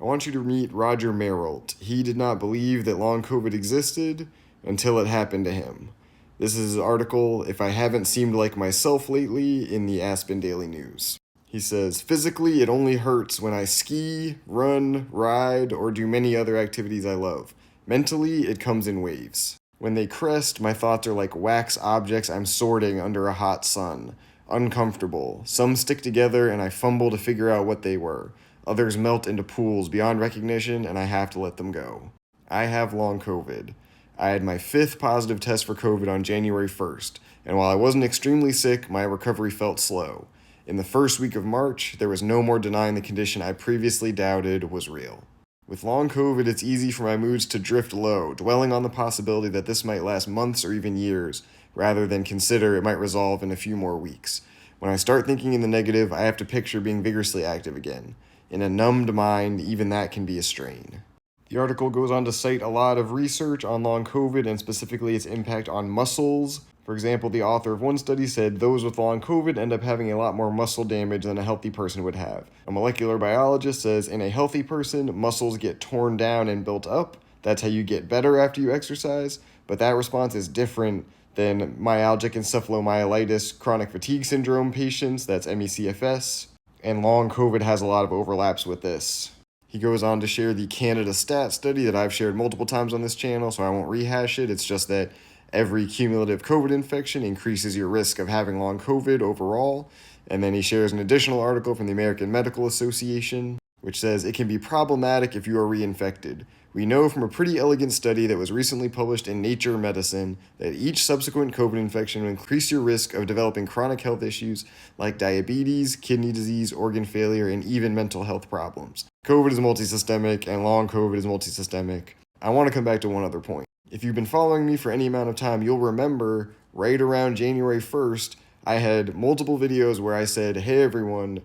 I want you to meet Roger Marolt. He did not believe that long COVID existed until it happened to him. This is his article, If I Haven't Seemed Like Myself Lately, in the Aspen Daily News. He says, physically, it only hurts when I ski, run, ride, or do many other activities I love. Mentally, it comes in waves. When they crest, my thoughts are like wax objects I'm sorting under a hot sun. Uncomfortable. Some stick together and I fumble to figure out what they were. Others melt into pools beyond recognition and I have to let them go. I have long COVID. I had my 5th positive test for COVID on January 1st, and while I wasn't extremely sick, my recovery felt slow. In the first week of March, there was no more denying the condition I previously doubted was real. With long COVID, it's easy for my moods to drift low, dwelling on the possibility that this might last months or even years, rather than consider it might resolve in a few more weeks. When I start thinking in the negative, I have to picture being vigorously active again. In a numbed mind, even that can be a strain. The article goes on to cite a lot of research on long COVID and specifically its impact on muscles. For example, the author of one study said those with long COVID end up having a lot more muscle damage than a healthy person would have. A molecular biologist says in a healthy person, muscles get torn down and built up. That's how you get better after you exercise, but that response is different than myalgic encephalomyelitis chronic fatigue syndrome patients, that's MECFS, and long COVID has a lot of overlaps with this. He goes on to share the Canada Stat study that I've shared multiple times on this channel, so I won't rehash it. It's just that every cumulative COVID infection increases your risk of having long COVID overall. And then he shares an additional article from the American Medical Association, which says it can be problematic if you are reinfected. We know from a pretty elegant study that was recently published in Nature Medicine that each subsequent COVID infection will increase your risk of developing chronic health issues like diabetes, kidney disease, organ failure, and even mental health problems. COVID is multisystemic, and long COVID is multisystemic. I want to come back to one other point. If you've been following me for any amount of time, you'll remember right around January 1st, I had multiple videos where I said, hey everyone,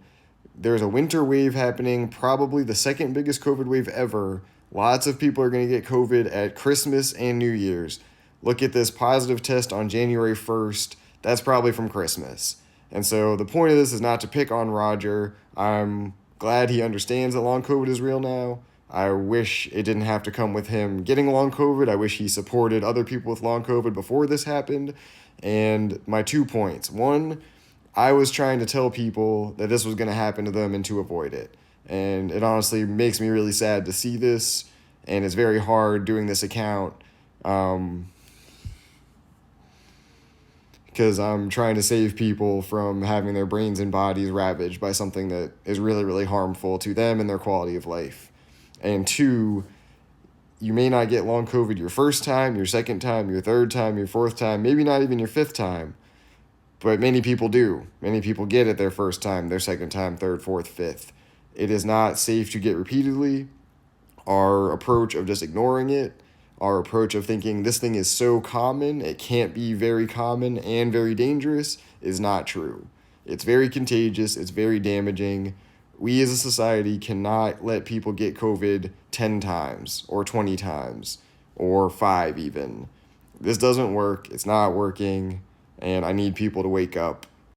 there's a winter wave happening, probably the second biggest COVID wave ever. Lots of people are going to get COVID at Christmas and New Year's. Look at this positive test on January 1st. That's probably from Christmas. And so the point of this is not to pick on Roger. I'm glad he understands that long COVID is real now. I wish it didn't have to come with him getting long COVID. I wish he supported other people with long COVID before this happened. And my 2 points. One, I was trying to tell people that this was going to happen to them and to avoid it. And it honestly makes me really sad to see this, and it's very hard doing this account because I'm trying to save people from having their brains and bodies ravaged by something that is really, really harmful to them and their quality of life. And 2, you may not get long COVID your first time, your second time, your third time, your fourth time, maybe not even your 5th time. But many people do. Many people get it their first time, their second time, third, fourth, fifth. It is not safe to get repeatedly. Our approach of just ignoring it, our approach of thinking this thing is so common, it can't be very common and very dangerous, is not true. It's very contagious. It's very damaging. We as a society cannot let people get COVID 10 times or 20 times or 5 even. This doesn't work. It's not working. And I need people to wake up